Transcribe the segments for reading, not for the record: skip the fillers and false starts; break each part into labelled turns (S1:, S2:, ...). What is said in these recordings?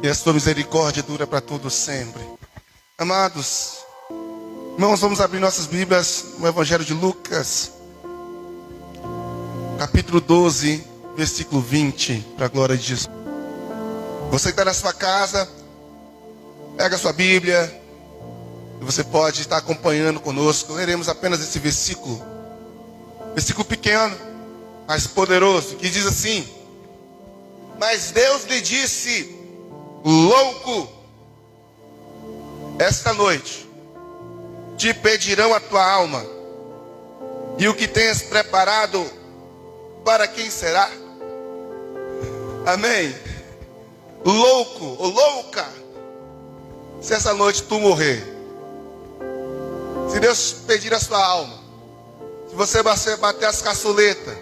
S1: e a sua misericórdia dura para todos sempre. Amados, irmãos, vamos abrir nossas Bíblias no Evangelho de Lucas, capítulo 12, versículo 20, para a glória de Jesus. Você que está na sua casa, pega a sua Bíblia, e você pode estar acompanhando conosco. Leremos apenas esse versículo pequeno, mas poderoso, que diz assim: mas Deus lhe disse, louco, esta noite te pedirão a tua alma, e o que tens preparado, para quem será? Amém? Louco ou louca, se essa noite tu morrer, se Deus pedir a sua alma, se você bater as caçuletas,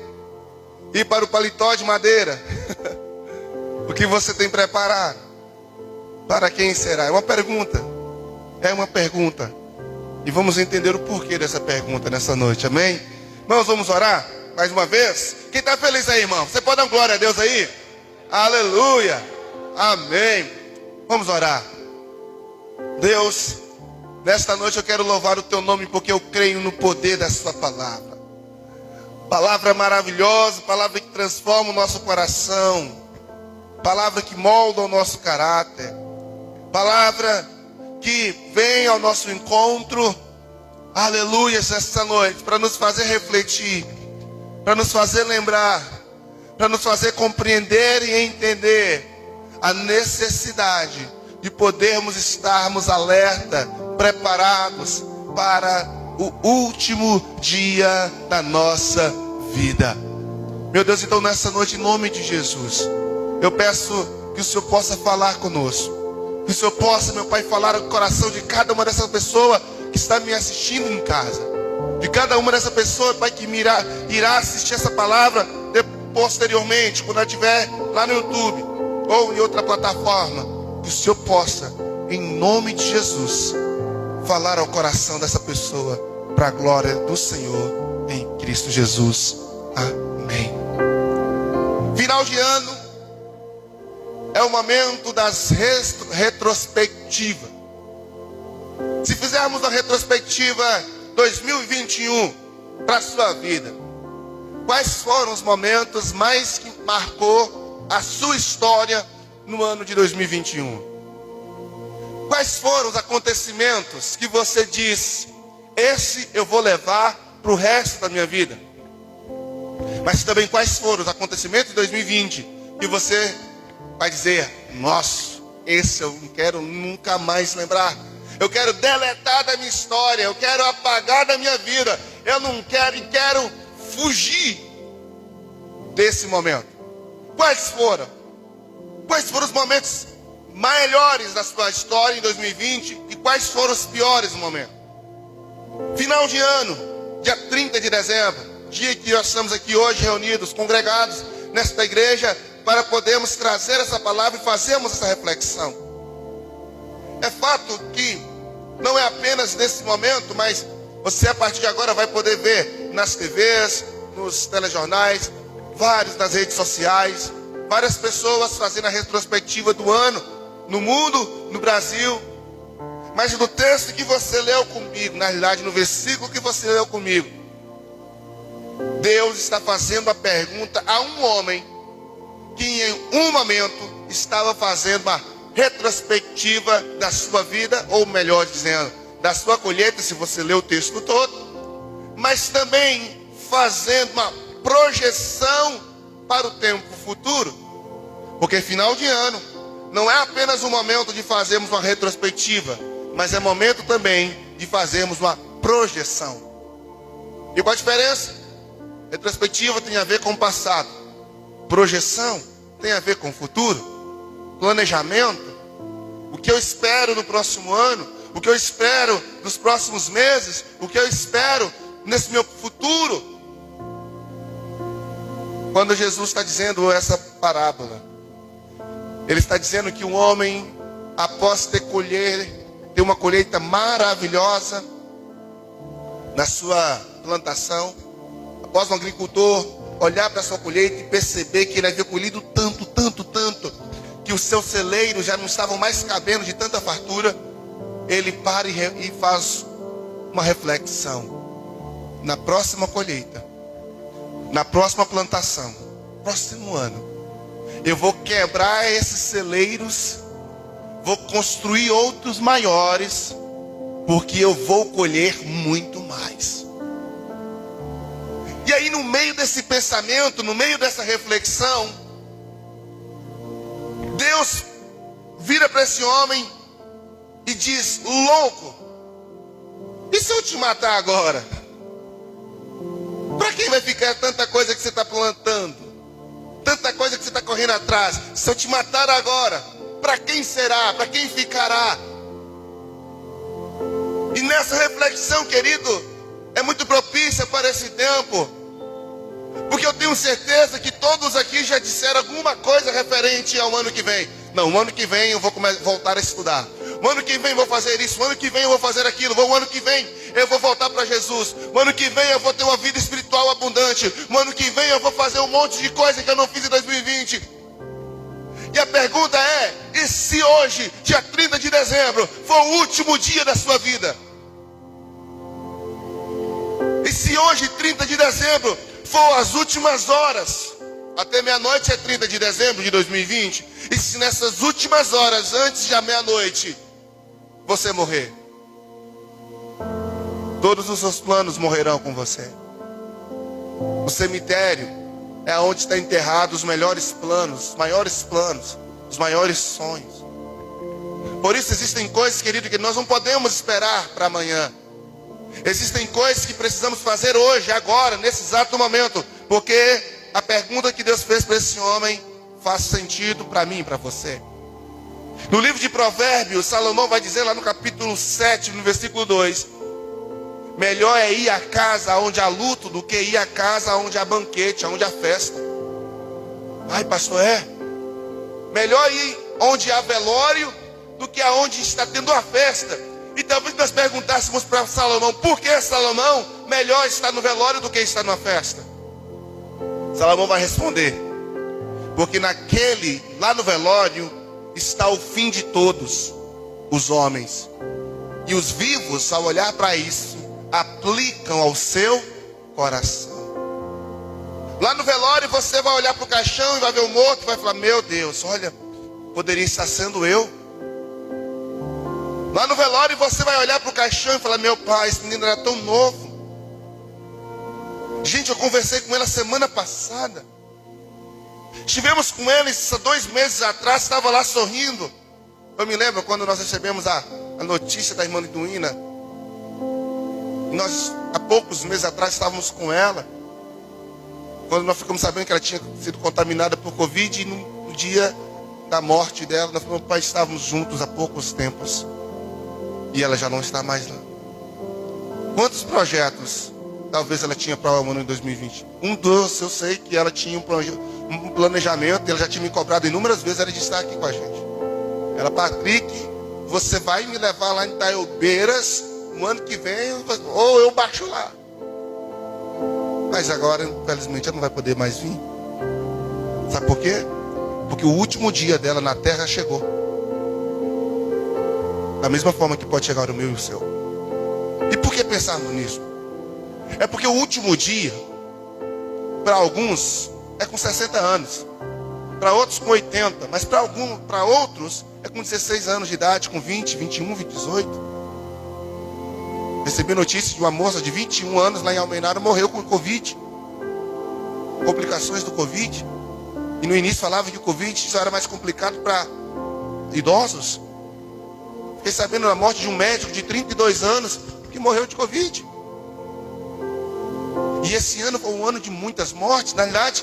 S1: ir para o paletó de madeira, o que você tem preparado, para quem será? É uma pergunta. E vamos entender o porquê dessa pergunta nessa noite, amém? Irmãos, vamos orar mais uma vez? Quem está feliz aí, irmão? Você pode dar glória a Deus aí? Aleluia, amém. Vamos orar. Deus, nesta noite eu quero louvar o teu nome, porque eu creio no poder da sua palavra. Palavra maravilhosa, palavra que transforma o nosso coração, palavra que molda o nosso caráter, palavra que vem ao nosso encontro, aleluia, esta noite, para nos fazer refletir, para nos fazer lembrar, para nos fazer compreender e entender a necessidade de podermos estarmos alerta, preparados para o último dia da nossa vida. Meu Deus, então nessa noite, em nome de Jesus, eu peço que o Senhor possa falar conosco. Que o Senhor possa, meu Pai, falar no coração de cada uma dessas pessoas que está me assistindo em casa. De cada uma dessas pessoas, Pai, que irá assistir essa palavra posteriormente, quando ela estiver lá no YouTube ou em outra plataforma. Que o Senhor possa, em nome de Jesus, falar ao coração dessa pessoa, para a glória do Senhor, em Cristo Jesus. Amém. Final de ano é o momento das retrospectivas. Se fizermos uma retrospectiva 2021 para a sua vida, quais foram os momentos mais que marcou a sua história no ano de 2021? Quais foram os acontecimentos que você disse, esse eu vou levar para o resto da minha vida? Mas também quais foram os acontecimentos de 2020 que você vai dizer, nossa, esse eu não quero nunca mais lembrar. Eu quero deletar da minha história, eu quero apagar da minha vida. Eu não quero e quero fugir desse momento. Quais foram? Quais foram os momentos melhores da sua história em 2020 e quais foram os piores momentos? Final de ano, dia 30 de dezembro, dia que nós estamos aqui hoje reunidos, congregados nesta igreja, para podermos trazer essa palavra e fazermos essa reflexão. É fato que não é apenas nesse momento, mas você a partir de agora vai poder ver nas TVs, nos telejornais, vários nas redes sociais, várias pessoas fazendo a retrospectiva do ano, no mundo, no Brasil. Mas no texto que você leu comigo, na realidade no versículo que você leu comigo, Deus está fazendo a pergunta a um homem que em um momento estava fazendo uma retrospectiva da sua vida, ou melhor dizendo, da sua colheita, se você ler o texto todo, mas também fazendo uma projeção para o tempo futuro, porque final de ano não é apenas um momento de fazermos uma retrospectiva, mas é momento também de fazermos uma projeção. E qual a diferença? Retrospectiva tem a ver com o passado, projeção tem a ver com o futuro, planejamento, o que eu espero no próximo ano, o que eu espero nos próximos meses, o que eu espero nesse meu futuro. Quando Jesus está dizendo essa parábola, ele está dizendo que um homem, após ter uma colheita maravilhosa na sua plantação, após um agricultor olhar para a sua colheita e perceber que ele havia colhido tanto, que que os seus celeiros já não estavam mais cabendo de tanta fartura, ele para e faz uma reflexão. Na próxima colheita, na próxima plantação, próximo ano, eu vou quebrar esses celeiros, vou construir outros maiores, porque eu vou colher muito mais. E aí, no meio desse pensamento, no meio dessa reflexão, Deus vira para esse homem e diz: louco, e se eu te matar agora? Para quem vai ficar tanta coisa que você está plantando? Tanta coisa que você está correndo atrás? Se eu te matar agora, para quem será? Para quem ficará? E nessa reflexão, querido, é muito propícia para esse tempo, porque eu tenho certeza que todos aqui já disseram alguma coisa referente ao ano que vem. Não, o ano que vem eu vou voltar a estudar. O ano que vem eu vou fazer isso. O ano que vem eu vou fazer aquilo. O ano que vem eu vou voltar para Jesus. O ano que vem eu vou ter uma vida espiritual abundante. O ano que vem eu vou fazer um monte de coisa que eu não fiz em 2020. E a pergunta é: e se hoje, dia 30 de dezembro, for o último dia da sua vida? E se hoje, 30 de dezembro, for as últimas horas? Até meia-noite é 30 de dezembro de 2020. E se nessas últimas horas, antes da meia-noite, você morrer? Todos os seus planos morrerão com você. O cemitério é onde está enterrado os melhores planos, os maiores planos, os maiores sonhos. Por isso existem coisas, querido, que nós não podemos esperar para amanhã. Existem coisas que precisamos fazer hoje, agora, nesse exato momento, porque a pergunta que Deus fez para esse homem faz sentido para mim e para você. No livro de Provérbios, Salomão vai dizer lá no capítulo 7, no versículo 2: melhor é ir à casa onde há luto do que ir à casa onde há banquete, onde há festa. Ai, pastor, melhor ir onde há velório do que aonde está tendo a festa. E talvez nós perguntássemos para Salomão: por que, Salomão, melhor estar no velório do que estar numa festa? Salomão vai responder: porque lá no velório está o fim de todos os homens. E os vivos, ao olhar para isso, aplicam ao seu coração. Lá no velório você vai olhar para o caixão e vai ver o morto e vai falar: meu Deus, olha, poderia estar sendo eu. Lá no velório você vai olhar para o caixão e falar: meu pai, esse menino era tão novo. Gente, eu conversei com ele a semana passada. Estivemos com ele 2 meses atrás, estava lá sorrindo. Eu me lembro quando nós recebemos a notícia da irmã Liduína. Nós, há poucos meses atrás, estávamos com ela. Quando nós ficamos sabendo que ela tinha sido contaminada por Covid, e no dia da morte dela, nós, meu pai, estávamos juntos há poucos tempos. E ela já não está mais lá. Quantos projetos talvez ela tinha para o ano de 2020? Um dos, eu sei que ela tinha um planejamento, ela já tinha me cobrado inúmeras vezes, era de estar aqui com a gente. Ela: Patrick, você vai me levar lá em Itaiobeiras no ano que vem, ou eu baixo lá. Mas agora, infelizmente, ela não vai poder mais vir. Sabe por quê? Porque o último dia dela na terra chegou. Da mesma forma que pode chegar o meu e o seu. E por que pensarmos nisso? É porque o último dia, para alguns, é com 60 anos. Para outros com 80. Mas para outros, é com 16 anos de idade, com 20, 21, 18. Recebi notícia de uma moça de 21 anos lá em Almenara, morreu com Covid. Complicações do Covid. E no início falava que o Covid só era mais complicado para idosos. Fiquei sabendo da morte de um médico de 32 anos que morreu de Covid. E esse ano foi um ano de muitas mortes. Na realidade,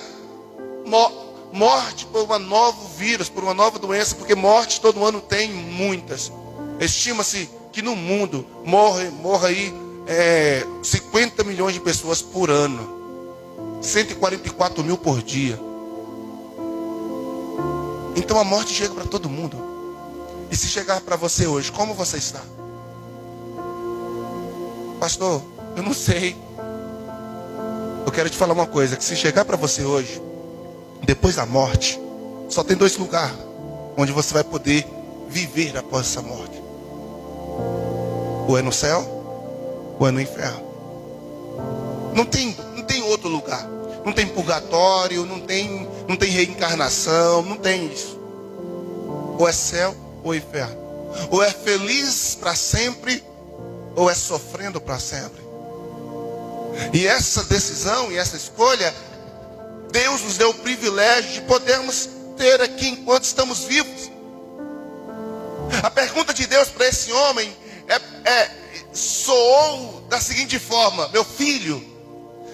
S1: morte por um novo vírus, por uma nova doença, porque morte todo ano tem muitas. Estima-se que no mundo morra aí 50 milhões de pessoas por ano. 144 mil por dia. Então a morte chega para todo mundo. E se chegar para você hoje, como você está? Pastor, eu não sei. Eu quero te falar uma coisa, que se chegar para você hoje, depois da morte, só tem 2 lugares. onde você vai poder viver após essa morte. Ou é no céu, ou é no inferno. Não tem outro lugar. Não tem purgatório, não tem reencarnação, não tem isso. Ou é céu ou inferno. Ou é feliz para sempre, ou é sofrendo para sempre. E essa decisão e essa escolha, Deus nos deu o privilégio de podermos ter aqui enquanto estamos vivos. A pergunta de Deus para esse homem soou da seguinte forma: meu filho,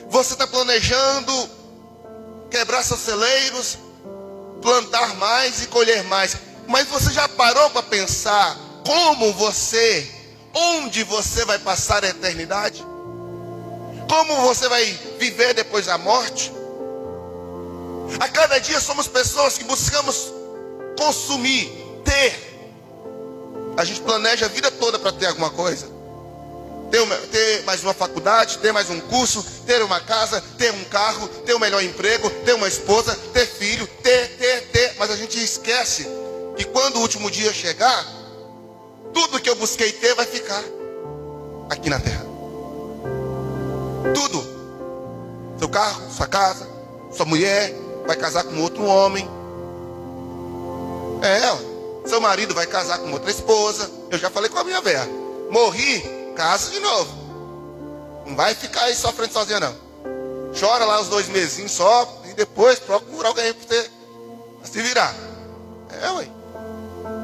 S1: você está planejando quebrar seus celeiros, plantar mais e colher mais, mas você já parou para pensar onde você vai passar a eternidade? Como você vai viver depois da morte? A cada dia somos pessoas que buscamos consumir, ter. A gente planeja a vida toda para ter alguma coisa. Ter mais uma faculdade, ter mais um curso, ter uma casa, ter um carro, ter um melhor emprego, ter uma esposa, ter filho, ter. Mas a gente esquece que quando o último dia chegar, tudo que eu busquei ter vai ficar aqui na terra. Tudo. Seu carro, sua casa, sua mulher vai casar com outro homem. Seu marido vai casar com outra esposa. Eu já falei com a minha velha. Morri, casa de novo. Não vai ficar aí sofrendo sozinha não. Chora lá os 2 mesinhos só e depois procura alguém para você se virar. Ué.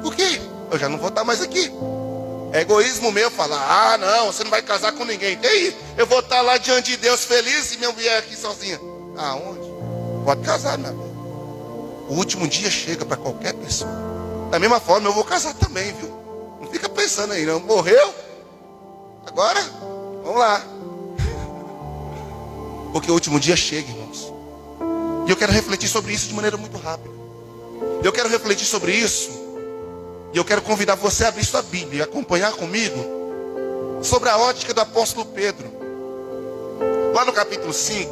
S1: Por quê? Eu já não vou estar mais aqui. É egoísmo meu falar: não, você não vai casar com ninguém. E aí? Eu vou estar lá diante de Deus feliz e minha mulher aqui sozinha. Aonde? Pode casar, não. O último dia chega para qualquer pessoa. Da mesma forma eu vou casar também, viu? Não fica pensando aí, não. Morreu? Agora, vamos lá. Porque o último dia chega, irmãos. E eu quero refletir sobre isso de maneira muito rápida. Eu quero refletir sobre isso. E eu quero convidar você a abrir sua Bíblia e acompanhar comigo sobre a ótica do apóstolo Pedro. Lá no capítulo 5,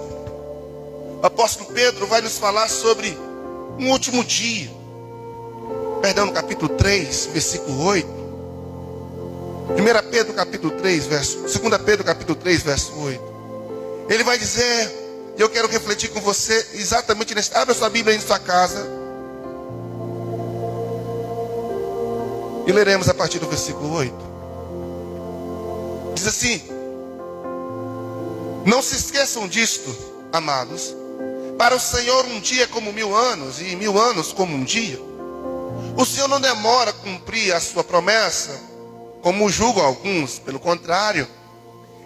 S1: o apóstolo Pedro vai nos falar sobre um último dia. Perdão, no capítulo 3, versículo 8. 1 Pedro capítulo 3, verso 2 Pedro capítulo 3, verso 8. Ele vai dizer, e eu quero refletir com você exatamente nesse. Abra sua Bíblia aí em sua casa. E leremos a partir do versículo 8. Diz assim: não se esqueçam disto, amados. Para o Senhor um dia é como 1000 anos, e 1000 anos como um dia. O Senhor não demora a cumprir a sua promessa, como julgam alguns. Pelo contrário,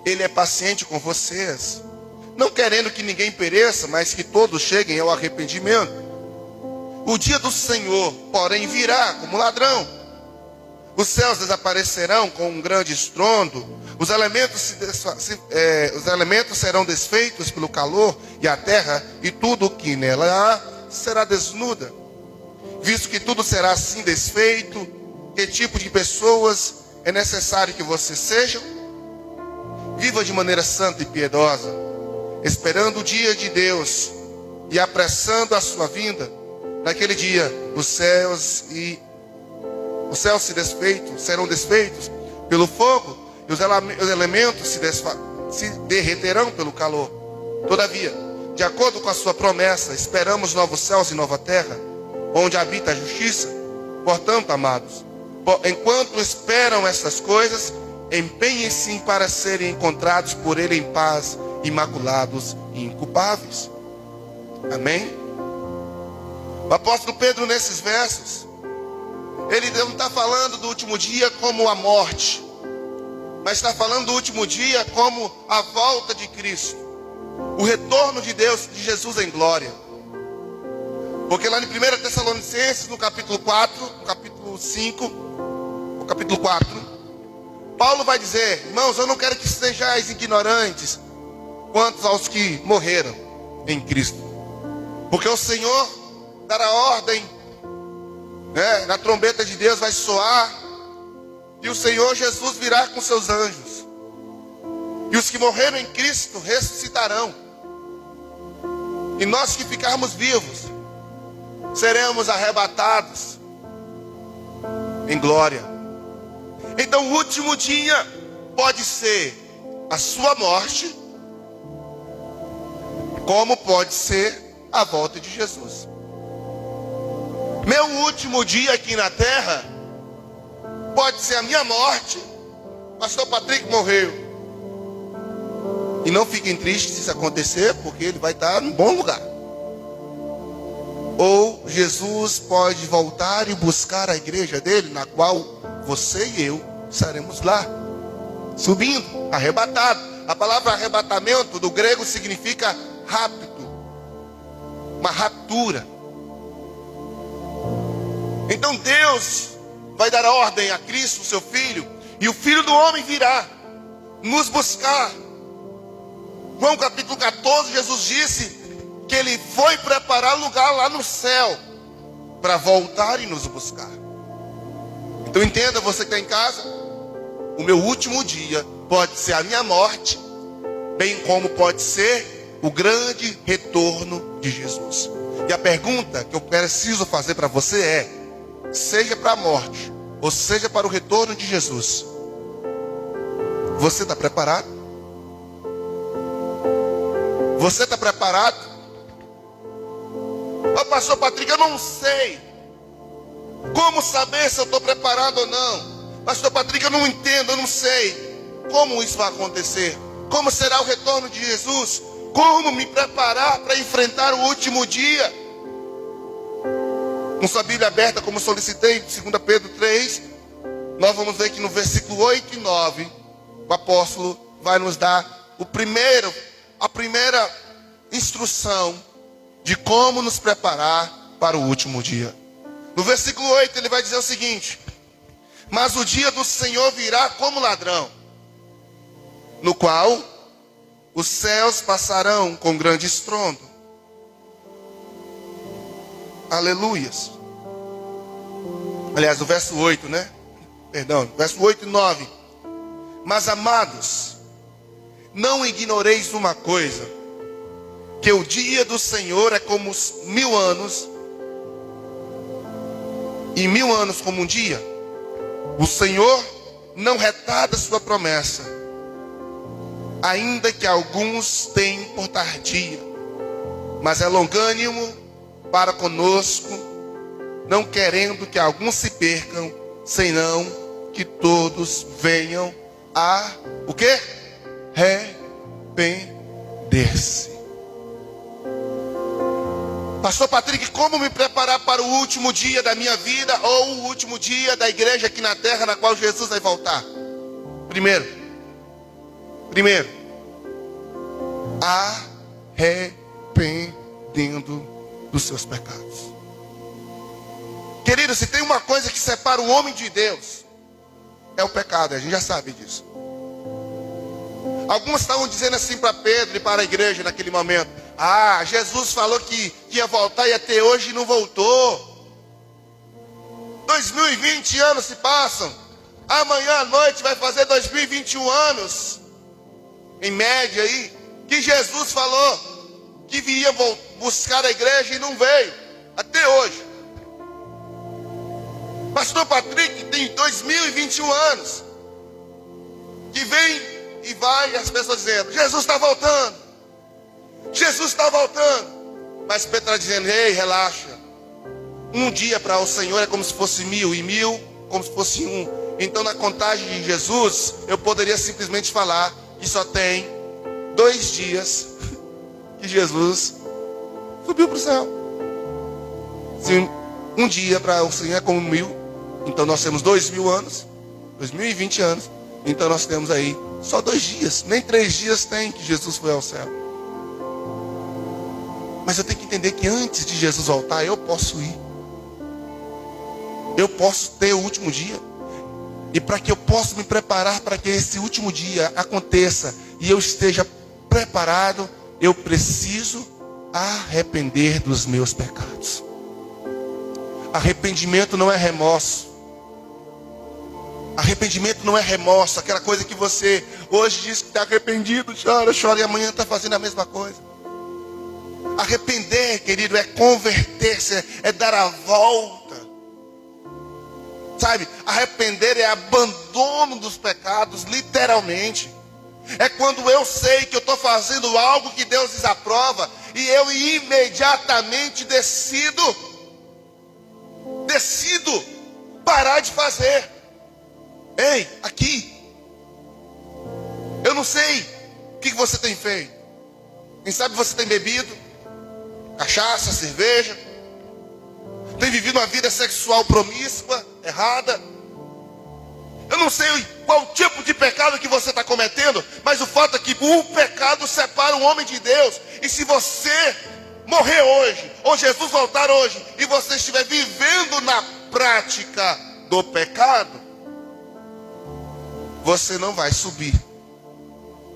S1: Ele é paciente com vocês, não querendo que ninguém pereça, mas que todos cheguem ao arrependimento. O dia do Senhor, porém, virá como ladrão. Os céus desaparecerão com um grande estrondo, os elementos serão desfeitos pelo calor, e a terra e tudo o que nela há será desnuda. Visto que tudo será assim desfeito, que tipo de pessoas é necessário que vocês sejam? Viva de maneira santa e piedosa, esperando o dia de Deus e apressando a sua vinda. Naquele dia os céus serão desfeitos pelo fogo, e os elementos se derreterão pelo calor. Todavia, de acordo com a sua promessa, esperamos novos céus e nova terra, onde habita a justiça. Portanto, amados, enquanto esperam essas coisas, empenhem-se para serem encontrados por Ele em paz, imaculados e inculpáveis. Amém? O apóstolo Pedro, nesses versos, ele não está falando do último dia como a morte, mas está falando do último dia como a volta de Cristo, o retorno de Deus, de Jesus em glória. Porque lá em 1 Tessalonicenses, no capítulo 4, no capítulo 5, no capítulo 4, Paulo vai dizer: irmãos, eu não quero que sejais ignorantes quanto aos que morreram em Cristo, porque o Senhor dará ordem, na trombeta de Deus vai soar, e o Senhor Jesus virá com seus anjos, e os que morreram em Cristo ressuscitarão, e nós que ficarmos vivos seremos arrebatados em glória. Então o último dia pode ser a sua morte, como pode ser a volta de Jesus. Meu último dia aqui na terra pode ser a minha morte. Pastor Patrick morreu. E não fiquem tristes se isso acontecer, porque ele vai estar num bom lugar. Ou Jesus pode voltar e buscar a igreja dele, na qual você e eu estaremos lá, subindo, arrebatado. A palavra arrebatamento do grego significa rápido, uma raptura. Então Deus vai dar ordem a Cristo, seu Filho, e o Filho do Homem virá nos buscar. João capítulo 14, Jesus disse que Ele foi preparar lugar lá no céu, para voltar e nos buscar. Então entenda, você que está em casa, o meu último dia pode ser a minha morte, bem como pode ser o grande retorno de Jesus. E a pergunta que eu preciso fazer para você é: seja para a morte, ou seja para o retorno de Jesus, você está preparado? Você está preparado? Ó, pastor Patrick, eu não sei como saber se eu estou preparado ou não. Pastor Patrick, eu não entendo, eu não sei como isso vai acontecer. Como será o retorno de Jesus? Como me preparar para enfrentar o último dia? Com sua Bíblia aberta, como solicitei, 2 Pedro 3, nós vamos ver que no versículo 8 e 9, o apóstolo vai nos dar a primeira instrução de como nos preparar para o último dia. No versículo 8 ele vai dizer o seguinte: mas o dia do Senhor virá como ladrão, no qual os céus passarão com grande estrondo. Aleluias. Aliás, o verso 8, né? Perdão, verso 8 e 9. Mas amados, não ignoreis uma coisa, que o dia do Senhor é como 1000 anos, e 1000 anos como um dia. O Senhor não retarda sua promessa, ainda que alguns tenham por tardia, mas é longânimo para conosco, não querendo que alguns se percam, senão que todos venham a o quê? Arrepender-se. Pastor Patrick, como me preparar para o último dia da minha vida, ou o último dia da igreja aqui na terra, na qual Jesus vai voltar? Primeiro, arrependendo dos seus pecados. Querido, se tem uma coisa que separa o homem de Deus, é o pecado, a gente já sabe disso. Alguns estavam dizendo assim para Pedro e para a igreja naquele momento: ah, Jesus falou que ia voltar e até hoje não voltou. 2020 anos se passam, amanhã à noite vai fazer 2021 anos, em média aí, que Jesus falou que viria buscar a igreja e não veio, até hoje. Pastor Patrick tem 2021 anos, que vem e vai, e as pessoas dizendo: Jesus está voltando, Jesus está voltando. Mas Pedro está dizendo: ei, relaxa. Um dia para o Senhor é como se fosse 1000, e 1000 como se fosse um. Então na contagem de Jesus, eu poderia simplesmente falar que só tem 2 dias que Jesus subiu para o céu. Se um dia para o Senhor é como 1000, então nós temos 2000 anos, 2020 anos. Então nós temos aí só 2 dias, nem 3 dias tem que Jesus foi ao céu. Mas eu tenho que entender que antes de Jesus voltar, eu posso ir. Eu posso ter o último dia. E para que eu possa me preparar para que esse último dia aconteça e eu esteja preparado, eu preciso arrepender dos meus pecados. Arrependimento não é remorso. Arrependimento não é remorso, aquela coisa que você hoje diz que está arrependido, chora e amanhã está fazendo a mesma coisa. Arrepender, querido, é converter-se, é dar a volta. Sabe, arrepender é abandono dos pecados, literalmente. É quando eu sei que eu estou fazendo algo que Deus desaprova e eu imediatamente decido parar de fazer. Ei, aqui, eu não sei o que você tem feito. Quem sabe você tem bebido cachaça, cerveja, tem vivido uma vida sexual promíscua, errada. Eu não sei qual tipo de pecado que você está cometendo, mas o fato é que o pecado separa o homem de Deus. E se você morrer hoje, ou Jesus voltar hoje, e você estiver vivendo na prática do pecado, você não vai subir.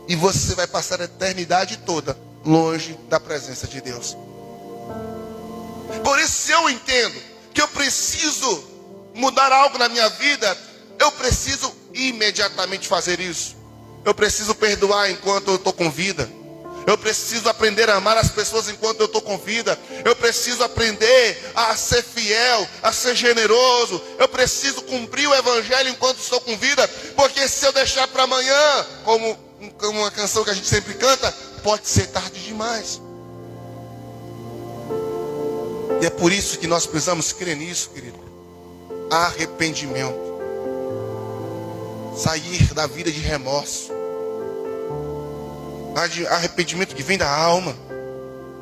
S1: E você vai passar a eternidade toda longe da presença de Deus. Por isso, se eu entendo que eu preciso mudar algo na minha vida, eu preciso imediatamente fazer isso. Eu preciso perdoar enquanto eu estou com vida. Eu preciso aprender a amar as pessoas enquanto eu estou com vida. Eu preciso aprender a ser fiel, a ser generoso. Eu preciso cumprir o evangelho enquanto estou com vida. Porque se eu deixar para amanhã, como uma canção que a gente sempre canta, pode ser tarde demais. E é por isso que nós precisamos crer nisso, querido. Arrependimento. Sair da vida de remorso. Arrependimento que vem da alma,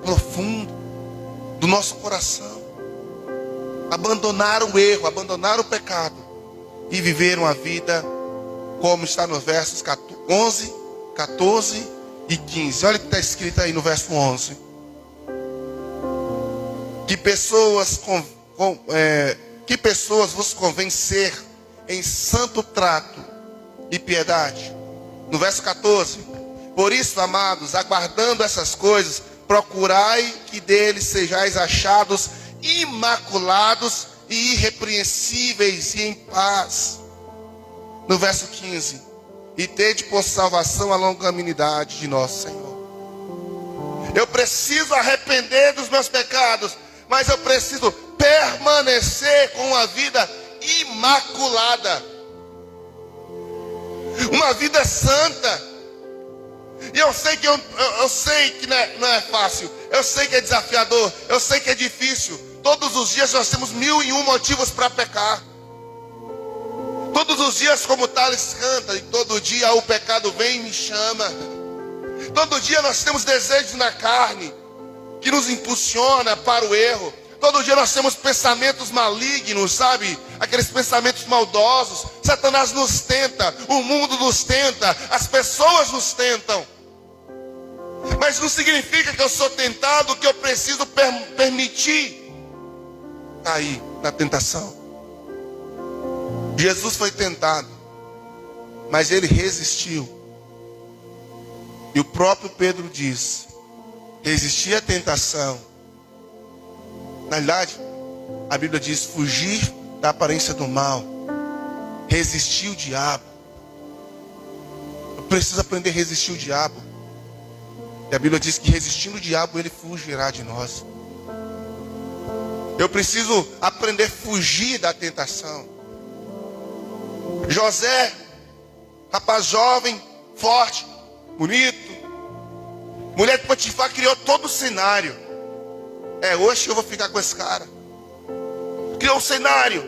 S1: profundo, do nosso coração. Abandonar o erro, abandonar o pecado e viver uma vida como está nos versos 11, 14 e 15. Olha o que está escrito aí no verso 11. Que pessoas vos convém ser em santo trato e piedade. No verso 14. Por isso, amados, aguardando essas coisas, procurai que deles sejais achados imaculados e irrepreensíveis e em paz. No verso 15. E tede por salvação a longanimidade de nosso Senhor. Eu preciso arrepender dos meus pecados, mas eu preciso permanecer com uma vida imaculada, uma vida santa. E eu sei que eu sei que não é fácil, eu sei que é desafiador, eu sei que é difícil. Todos os dias nós temos 1001 motivos para pecar. Todos os dias, como Thales canta, e todo dia o pecado vem e me chama. Todo dia nós temos desejos na carne que nos impulsiona para o erro. Todo dia nós temos pensamentos malignos, sabe? Aqueles pensamentos maldosos. Satanás nos tenta, o mundo nos tenta, as pessoas nos tentam. Mas não significa que eu sou tentado, que eu preciso permitir cair na tentação. Jesus foi tentado, mas ele resistiu. E o próprio Pedro diz: resistir à tentação. Na verdade, a Bíblia diz: fugir da aparência do mal, resistir o diabo. Eu preciso aprender a resistir o diabo. E a Bíblia diz que resistindo o diabo, ele fugirá de nós. Eu preciso aprender a fugir da tentação. José, rapaz jovem, forte, bonito, mulher de Potifar, criou todo o cenário. Hoje eu vou ficar com esse cara. Criou um cenário,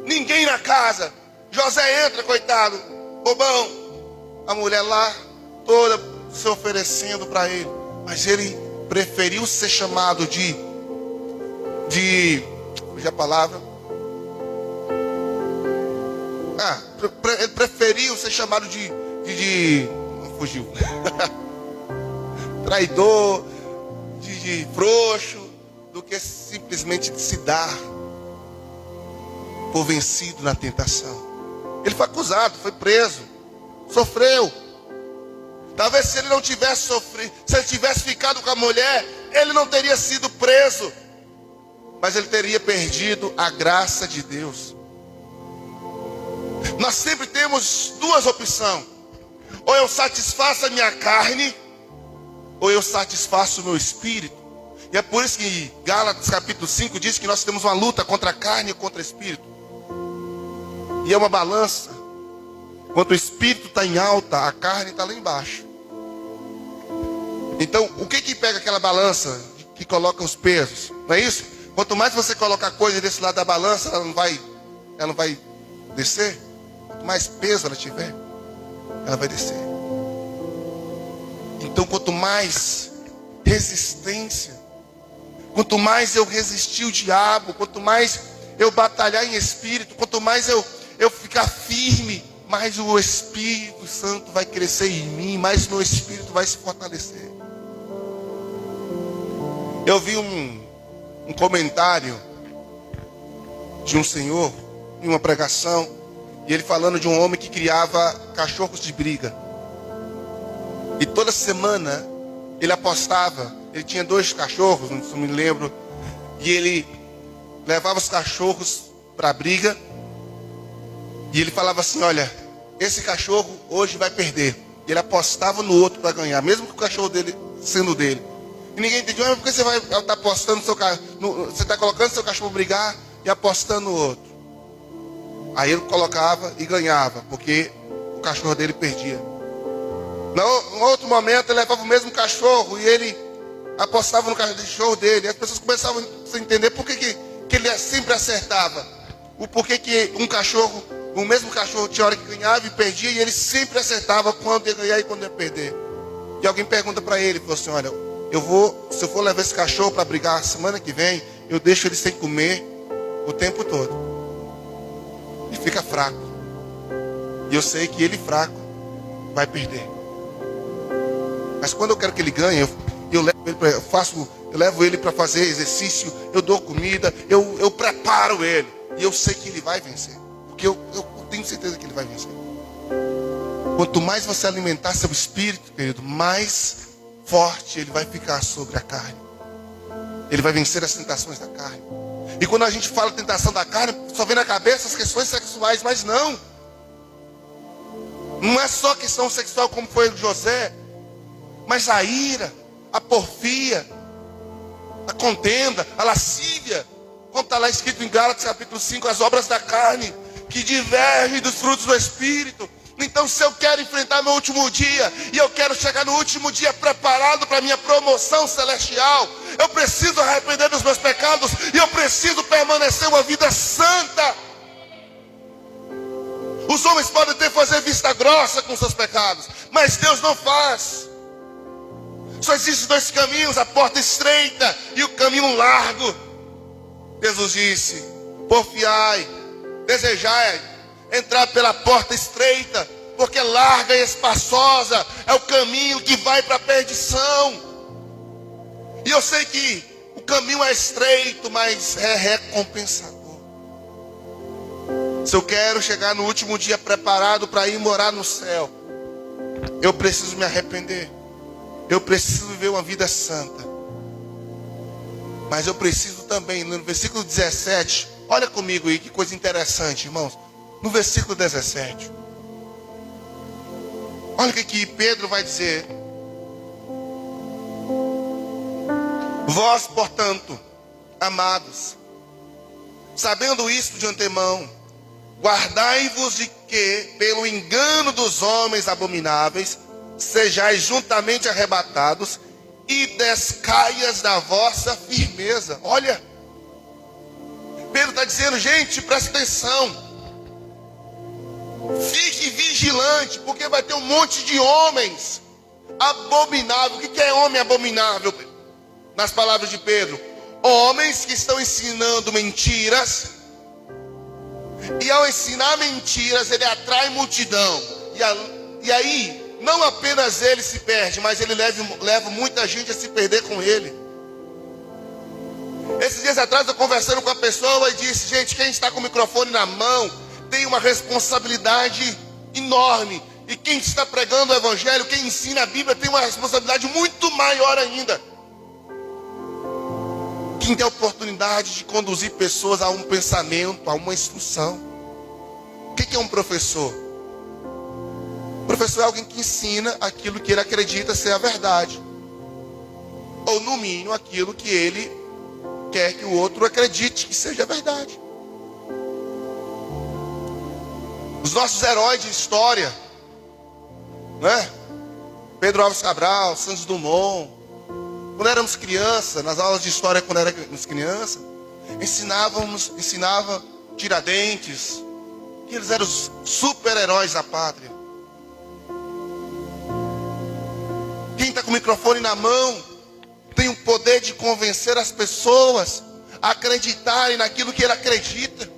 S1: ninguém na casa. José entra, coitado, bobão. A mulher lá, toda se oferecendo para ele. Mas ele preferiu ser chamado hoje a palavra. Ele preferiu ser chamado não fugiu. Traidor, de frouxo, do que simplesmente de se dar por vencido na tentação. Ele foi acusado, foi preso, sofreu. Talvez se ele não tivesse sofrido, se ele tivesse ficado com a mulher, ele não teria sido preso, mas ele teria perdido a graça de Deus. Nós sempre temos duas opções: ou eu satisfaço a minha carne, ou eu satisfaço o meu espírito. E é por isso que Gálatas capítulo 5 diz que nós temos uma luta contra a carne e contra o espírito. E é uma balança. Quando o espírito está em alta, a carne está lá embaixo. Então, o que pega aquela balança que coloca os pesos? Não é isso? Quanto mais você colocar coisa desse lado da balança, ela não vai descer. Quanto mais peso ela tiver, ela vai descer. Então, quanto mais resistência, quanto mais eu resistir o diabo, quanto mais eu batalhar em espírito, quanto mais eu ficar firme, mais o Espírito Santo vai crescer em mim, mais meu espírito vai se fortalecer. Eu vi um comentário de um senhor em uma pregação, e ele falando de um homem que criava cachorros de briga. E toda semana ele apostava, ele tinha 2 cachorros, não me lembro, e ele levava os cachorros para a briga, e ele falava assim: olha, esse cachorro hoje vai perder. E ele apostava no outro para ganhar, mesmo que o cachorro dele sendo dele. E ninguém entendia: mas por que você vai estar apostando você está colocando seu cachorro brigar e apostando no outro? Aí ele colocava e ganhava, porque o cachorro dele perdia. No outro momento ele levava o mesmo cachorro e ele apostava no cachorro dele. E as pessoas começavam a entender por que ele sempre acertava. O porquê que o mesmo cachorro tinha hora que ganhava e perdia, e ele sempre acertava quando ia ganhar e quando ia perder. E alguém pergunta para ele, falou assim: olha, se eu for levar esse cachorro para brigar semana que vem, eu deixo ele sem comer o tempo todo. E fica fraco. E eu sei que ele fraco vai perder. Mas quando eu quero que ele ganhe, eu levo ele para fazer exercício, eu dou comida, eu preparo ele. E eu sei que ele vai vencer. Porque eu tenho certeza que ele vai vencer. Quanto mais você alimentar seu espírito, querido, mais forte ele vai ficar sobre a carne. Ele vai vencer as tentações da carne. E quando a gente fala tentação da carne, só vem na cabeça as questões sexuais. Mas não. Não é só questão sexual como foi o de José. Mas a ira, a porfia, a contenda, a lascívia. Como está lá escrito em Gálatas capítulo 5, as obras da carne, que divergem dos frutos do Espírito. Então, se eu quero enfrentar meu último dia, e eu quero chegar no último dia preparado para a minha promoção celestial, eu preciso arrepender dos meus pecados, e eu preciso permanecer uma vida santa. Os homens podem até fazer vista grossa com seus pecados, mas Deus não faz. Só existem 2 caminhos, a porta estreita e o caminho largo. Jesus disse: porfiai, desejai entrar pela porta estreita, porque larga e espaçosa é o caminho que vai para a perdição. E eu sei que o caminho é estreito, mas é recompensador. Se eu quero chegar no último dia preparado para ir morar no céu, eu preciso me arrepender. Eu preciso viver uma vida santa. Mas eu preciso também, no versículo 17, olha comigo aí que coisa interessante, irmãos. No versículo 17, olha o que Pedro vai dizer. Vós, portanto, amados, sabendo isto de antemão, guardai-vos de que, pelo engano dos homens abomináveis, sejais juntamente arrebatados e descaias da vossa firmeza. Olha, Pedro está dizendo: gente, presta atenção. Fique vigilante, porque vai ter um monte de homens abomináveis. O que é homem abominável? Nas palavras de Pedro: homens que estão ensinando mentiras. E ao ensinar mentiras, ele atrai multidão. E aí, não apenas ele se perde, mas ele leva muita gente a se perder com ele. Esses dias atrás eu conversando com a pessoa e disse: gente, quem está com o microfone na mão tem uma responsabilidade enorme. E quem está pregando o evangelho, quem ensina a Bíblia, tem uma responsabilidade muito maior ainda. Quem tem a oportunidade de conduzir pessoas a um pensamento, a uma instrução. O que é um professor? O professor é alguém que ensina aquilo que ele acredita ser a verdade. Ou no mínimo aquilo que ele quer que o outro acredite que seja a verdade. Os nossos heróis de história, né? Pedro Álvares Cabral, Santos Dumont. Quando éramos crianças, nas aulas de história, quando éramos crianças, ensinava Tiradentes, que eles eram os super-heróis da pátria. Quem está com o microfone na mão tem o poder de convencer as pessoas a acreditarem naquilo que ele acredita.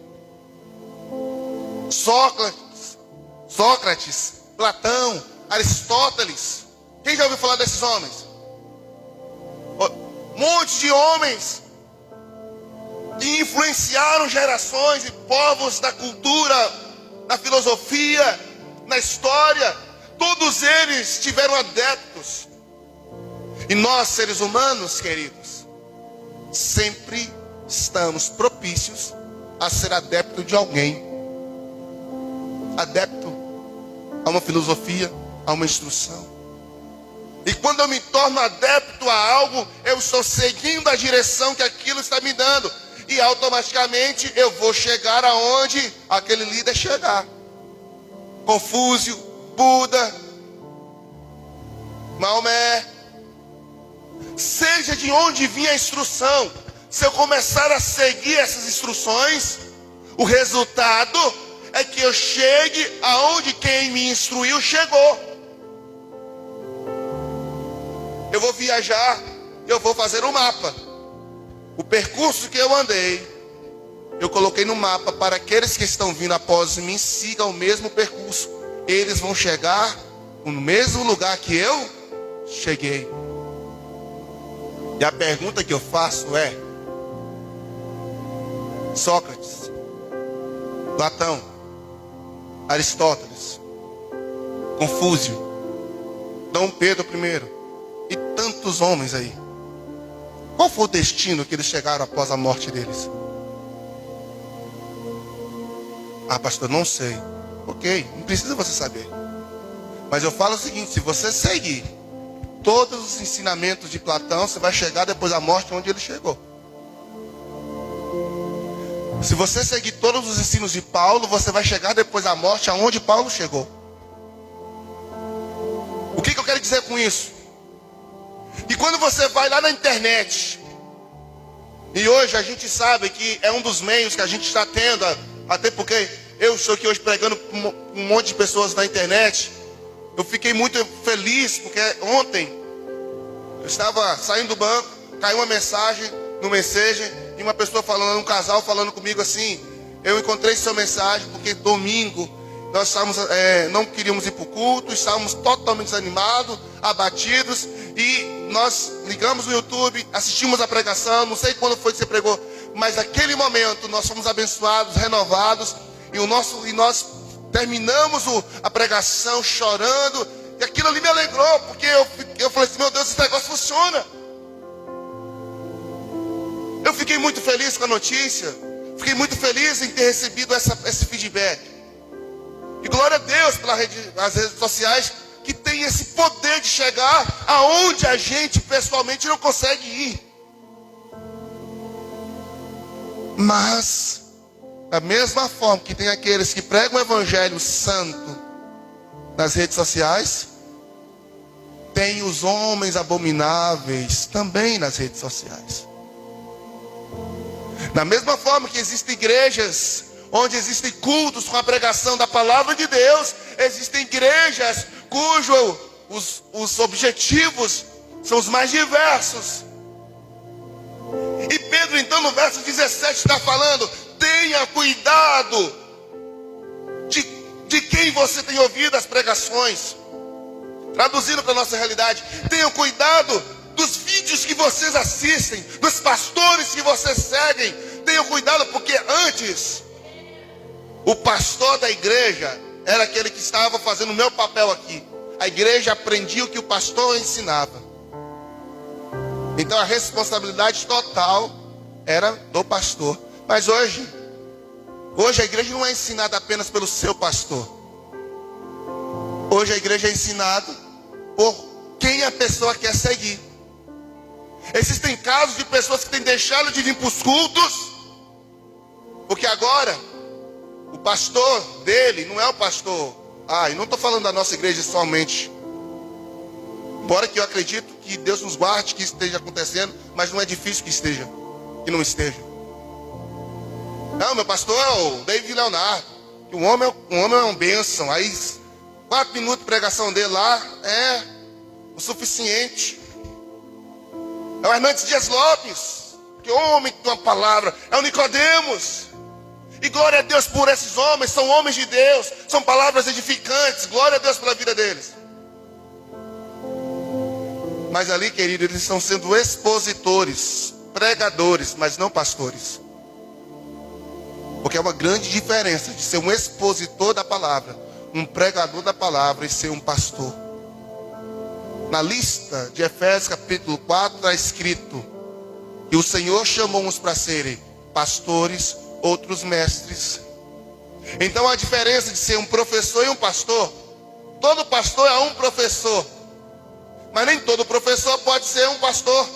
S1: Sócrates, Platão, Aristóteles. Quem já ouviu falar desses homens? Um monte de homens que influenciaram gerações e povos da cultura, na filosofia, na história. Todos eles tiveram adeptos. E nós, seres humanos, queridos, sempre estamos propícios a ser adepto de alguém. Adepto a uma filosofia, a uma instrução. E quando eu me torno adepto a algo, eu estou seguindo a direção que aquilo está me dando. E automaticamente eu vou chegar aonde aquele líder chegar. Confúcio, Buda, Maomé. Seja de onde vinha a instrução, se eu começar a seguir essas instruções, o resultado é que eu chegue aonde quem me instruiu chegou. Eu vou viajar, eu vou fazer um mapa. O percurso que eu andei, eu coloquei no mapa para aqueles que estão vindo após mim sigam o mesmo percurso. Eles vão chegar no mesmo lugar que eu cheguei. E a pergunta que eu faço é: Sócrates, Platão, Aristóteles, Confúcio, Dom Pedro I e tantos homens aí, qual foi o destino que eles chegaram após a morte deles? Ah, pastor, não sei. Ok, não precisa você saber. Mas eu falo o seguinte: se você seguir todos os ensinamentos de Platão, você vai chegar depois da morte onde ele chegou. Se você seguir todos os ensinos de Paulo, você vai chegar depois da morte aonde Paulo chegou. O que eu quero dizer com isso? E quando você vai lá na internet, e hoje a gente sabe que é um dos meios que a gente está tendo, até porque eu estou aqui hoje pregando para um monte de pessoas na internet. Eu fiquei muito feliz porque ontem eu estava saindo do banco, caiu uma mensagem no Messenger e uma pessoa falando, um casal falando comigo assim: eu encontrei sua mensagem porque domingo nós estávamos, não queríamos ir para o culto, estávamos totalmente desanimados, abatidos, e nós ligamos no YouTube, assistimos a pregação, não sei quando foi que você pregou, mas naquele momento nós fomos abençoados, renovados, e nós terminamos a pregação chorando, e aquilo ali me alegrou, porque eu falei assim: meu Deus, esse negócio funciona. Eu fiquei muito feliz com a notícia, fiquei muito feliz em ter recebido esse feedback. E glória a Deus pelas redes sociais, que tem esse poder de chegar aonde a gente pessoalmente não consegue ir. Mas da mesma forma que tem aqueles que pregam o evangelho santo nas redes sociais, tem os homens abomináveis também nas redes sociais. Da mesma forma que existem igrejas onde existem cultos com a pregação da palavra de Deus, existem igrejas os objetivos são os mais diversos. E Pedro então no verso 17 está falando: tenha cuidado de quem você tem ouvido as pregações. Traduzindo para a nossa realidade: tenham cuidado dos vídeos que vocês assistem, dos pastores que vocês seguem. Tenham cuidado, porque antes o pastor da igreja era aquele que estava fazendo o meu papel aqui. A igreja aprendia o que o pastor ensinava. Então a responsabilidade total era do pastor. Mas hoje a igreja não é ensinada apenas pelo seu pastor. Hoje a igreja é ensinada por quem a pessoa quer seguir. Existem casos de pessoas que têm deixado de vir para os cultos, porque agora O pastor dele não é o pastor. E não estou falando da nossa igreja somente. Embora que eu acredito que Deus nos guarde, que isso esteja acontecendo, mas não é difícil que não esteja. Não, meu pastor é o David Leonardo. Que um homem é uma bênção. Aí 4 minutos de pregação dele lá é o suficiente. É o Hernandes Dias Lopes, que homem que tem uma palavra. É o Nicodemos. E glória a Deus por esses homens, são homens de Deus, são palavras edificantes, glória a Deus pela vida deles. Mas ali, querido, eles estão sendo expositores, pregadores, mas não pastores. Porque é uma grande diferença de ser um expositor da palavra, um pregador da palavra e ser um pastor. Na lista de Efésios capítulo 4 está escrito que o Senhor chamou uns para serem pastores, outros mestres. Então a diferença de ser um professor e um pastor, todo pastor é um professor, mas nem todo professor pode ser um pastor,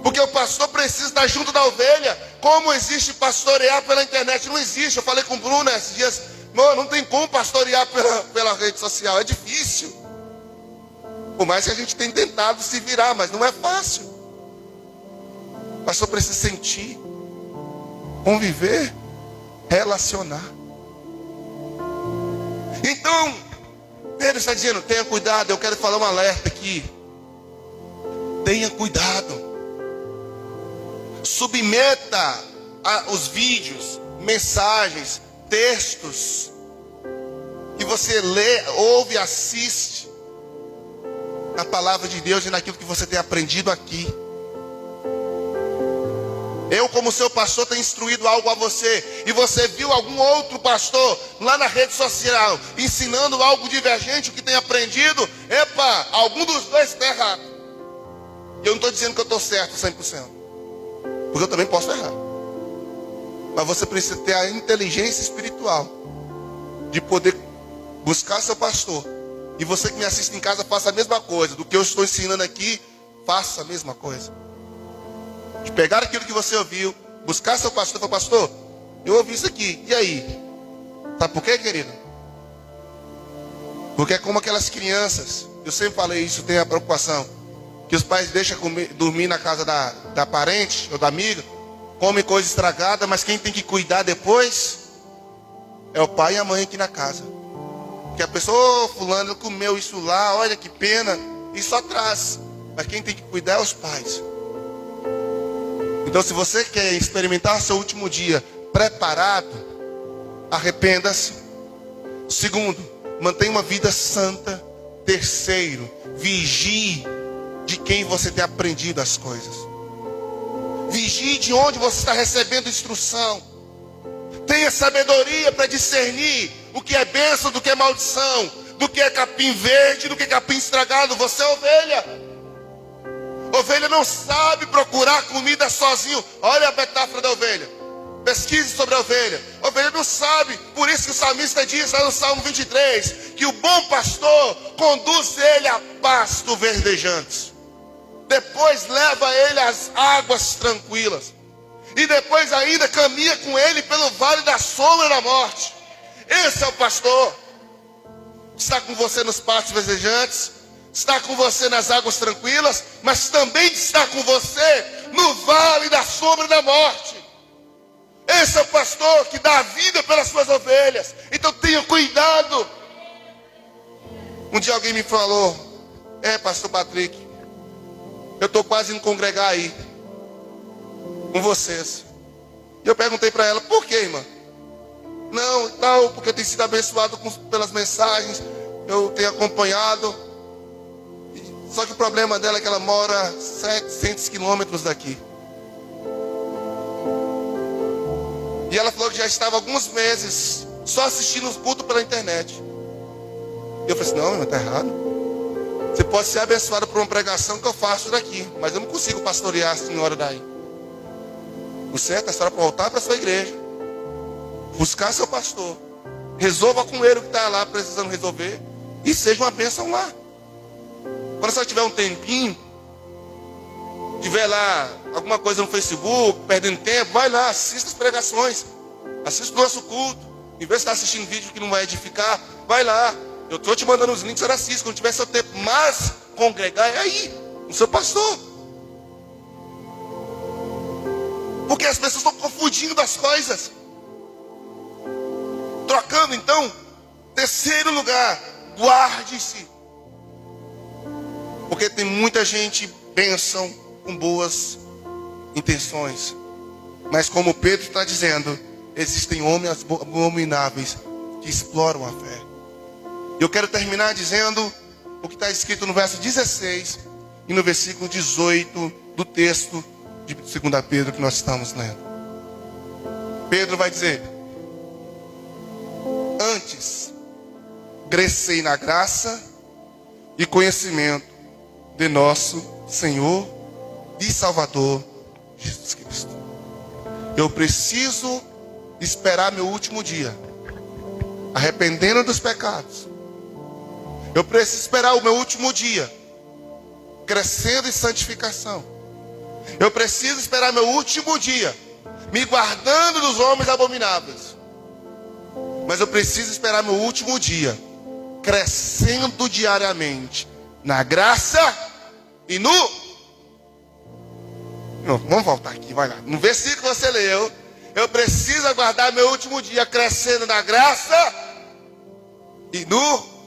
S1: porque o pastor precisa estar junto da ovelha. Como existe pastorear pela internet? Não existe. Eu falei com o Bruno esses dias, não tem como pastorear pela rede social, é difícil. Por mais que a gente tenha tentado se virar, mas não é fácil. O pastor precisa sentir, conviver, relacionar. Então, Pedro está dizendo, tenha cuidado. Eu quero falar um alerta aqui. Tenha cuidado. Submeta os vídeos, mensagens, textos que você lê, ouve, assiste na palavra de Deus e naquilo que você tem aprendido aqui. Eu, como seu pastor, tenho instruído algo a você, e você viu algum outro pastor lá na rede social ensinando algo divergente, o que tem aprendido, algum dos dois está errado. E eu não estou dizendo que eu estou certo 100%, porque eu também posso errar. Mas você precisa ter a inteligência espiritual de poder buscar seu pastor. E você que me assiste em casa, faça a mesma coisa. Do que eu estou ensinando aqui, faça a mesma coisa. De pegar aquilo que você ouviu, buscar seu pastor e falar, pastor, eu ouvi isso aqui, e aí? Sabe por quê, querido? Porque é como aquelas crianças, eu sempre falei isso, tem a preocupação, que os pais deixam dormir na casa da parente ou da amiga, come coisa estragada, mas quem tem que cuidar depois é o pai e a mãe aqui na casa. Porque a pessoa, fulano comeu isso lá, olha que pena, e só traz. Mas quem tem que cuidar é os pais. Então, se você quer experimentar seu último dia preparado, arrependa-se. Segundo, mantenha uma vida santa. Terceiro, vigie de quem você tem aprendido as coisas. Vigie de onde você está recebendo instrução. Tenha sabedoria para discernir o que é bênção do que é maldição, do que é capim verde, do que é capim estragado. Você é ovelha. Ovelha não sabe procurar comida sozinho. Olha a metáfora da ovelha. Pesquise sobre a ovelha. A ovelha não sabe. Por isso que o salmista diz lá no Salmo 23, que o bom pastor conduz ele a pasto verdejante. Depois leva ele às águas tranquilas. E depois ainda caminha com ele pelo vale da sombra da morte. Esse é o pastor. Está com você nos pastos verdejantes, está com você nas águas tranquilas, mas também está com você no vale da sombra da morte. Esse é o pastor que dá a vida pelas suas ovelhas. Então tenha cuidado. Um dia alguém me falou, pastor Patrick, eu estou quase indo congregar aí com vocês. E eu perguntei para ela, por quê, irmã? Não, tal, porque eu tenho sido abençoado pelas mensagens, eu tenho acompanhado. Só que o problema dela é que ela mora 700 quilômetros daqui. E ela falou que já estava alguns meses só assistindo os cultos pela internet. E eu falei assim, não, irmã, está errado. Você pode ser abençoado por uma pregação que eu faço daqui, mas eu não consigo pastorear a senhora daí. O certo é a senhora voltar para a sua igreja, buscar seu pastor, resolva com ele o que está lá precisando resolver, e seja uma bênção lá. Quando você tiver um tempinho, tiver lá alguma coisa no Facebook, perdendo tempo, vai lá, assista as pregações. Assiste o nosso culto. Em vez de estar assistindo vídeo que não vai edificar, vai lá. Eu estou te mandando os links, você assiste quando tiver seu tempo. Mas congregar é aí, no seu pastor. Porque as pessoas estão confundindo as coisas. Trocando, então, terceiro lugar, guarde-se. Porque tem muita gente bênção com boas intenções. Mas como Pedro está dizendo, existem homens abomináveis que exploram a fé. Eu quero terminar dizendo o que está escrito no verso 16 e no versículo 18 do texto de 2 Pedro que nós estamos lendo. Pedro vai dizer: antes, crescei na graça e conhecimento de nosso Senhor e Salvador Jesus Cristo. Eu preciso esperar meu último dia, arrependendo dos pecados. Eu preciso esperar o meu último dia, crescendo em santificação. Eu preciso esperar meu último dia, me guardando dos homens abomináveis. Mas eu preciso esperar meu último dia, crescendo diariamente na graça e no... Não, vamos voltar aqui, vai lá. No versículo que você leu, eu preciso aguardar meu último dia, crescendo na graça e no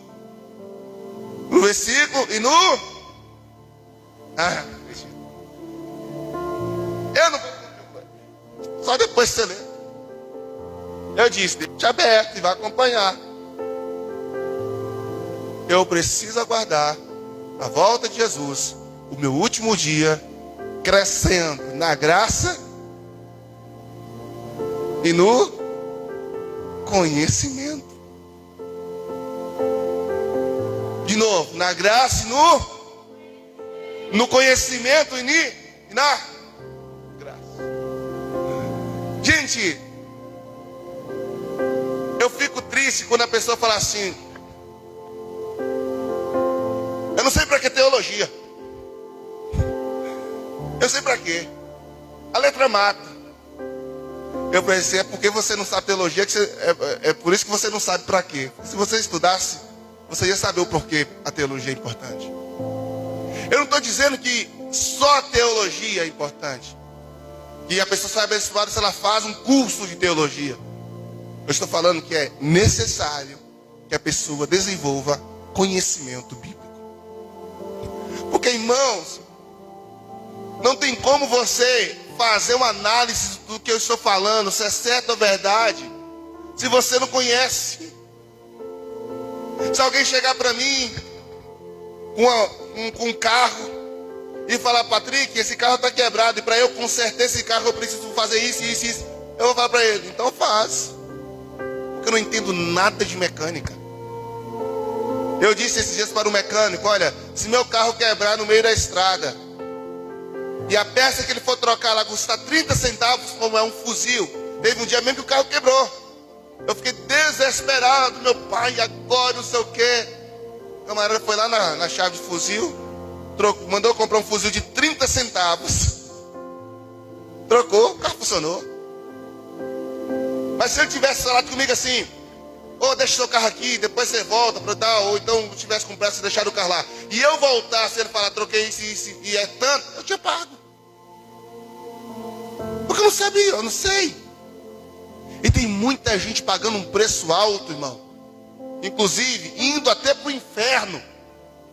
S1: versículo e no... eu não vou... Só depois você lê. Eu disse, deixa aberto e vai acompanhar. Eu preciso aguardar a volta de Jesus, o meu último dia, crescendo na graça e no conhecimento. De novo, na graça e no conhecimento e na graça. Gente, eu fico triste quando a pessoa fala assim: eu não sei para que teologia. Eu sei para quê. A letra mata. Eu pensei, é porque você não sabe teologia, que é por isso que você não sabe para quê. Se você estudasse, você ia saber o porquê a teologia é importante. Eu não estou dizendo que só a teologia é importante, que a pessoa sai abençoada se ela faz um curso de teologia. Eu estou falando que é necessário que a pessoa desenvolva conhecimento bíblico. Porque, irmãos, não tem como você fazer uma análise do que eu estou falando, se é certo ou verdade, se você não conhece. Se alguém chegar para mim com um carro e falar: Patrick, esse carro está quebrado, e para eu consertar esse carro eu preciso fazer isso, isso, isso, eu vou falar para ele: então faz. Porque eu não entendo nada de mecânica. Eu disse esses dias para o mecânico: olha, se meu carro quebrar no meio da estrada e a peça que ele for trocar lá custar 30 centavos, como é um fuzil, teve um dia mesmo que o carro quebrou. Eu fiquei desesperado, meu pai, agora não sei o quê. O camarada foi lá na chave de fuzil, mandou eu comprar um fuzil de 30 centavos. Trocou, o carro funcionou. Mas se ele tivesse falado comigo assim: deixa seu carro aqui, depois você volta para tal, ou então tivesse com pressa de deixar o carro lá, e eu voltasse, ele falar: troquei isso, e é tanto, eu tinha pago. Porque eu não sabia, eu não sei. E tem muita gente pagando um preço alto, irmão, inclusive indo até para o inferno,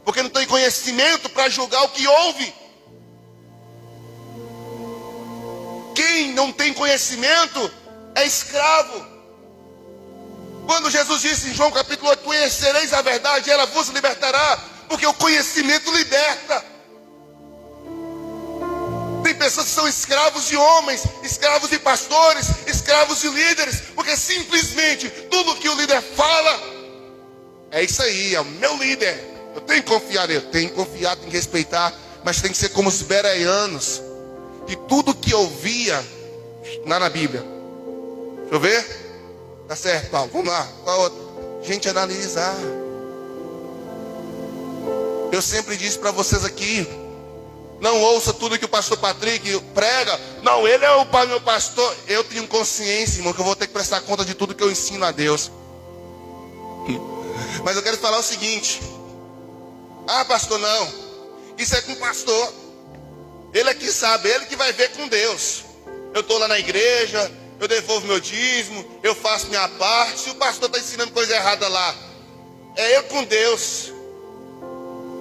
S1: porque não tem conhecimento para julgar o que ouve. Quem não tem conhecimento é escravo. Quando Jesus disse em João capítulo 8: conhecereis a verdade, ela vos libertará, porque o conhecimento liberta. Tem pessoas que são escravos de homens, escravos de pastores, escravos de líderes, porque simplesmente tudo que o líder fala é isso aí, é o meu líder. Eu tenho que confiar nele, tenho que confiar, tenho que respeitar, mas tem que ser como os bereanos, que tudo que ouvia lá na Bíblia. Deixa eu ver. Tá certo, Paulo, vamos lá. Qual a outra? Gente, analisar. Eu sempre disse para vocês aqui, Não ouça tudo que o pastor Patrick prega. Não, ele é o meu pastor. Eu tenho consciência, irmão, que eu vou ter que prestar conta de tudo que eu ensino a Deus. Mas eu quero falar o seguinte. Ah, pastor, não. Isso é com o pastor. Ele é que sabe, ele que vai ver com Deus. Eu estou lá na igreja, eu devolvo meu dízimo, eu faço minha parte. Se o pastor está ensinando coisa errada lá, é eu com Deus.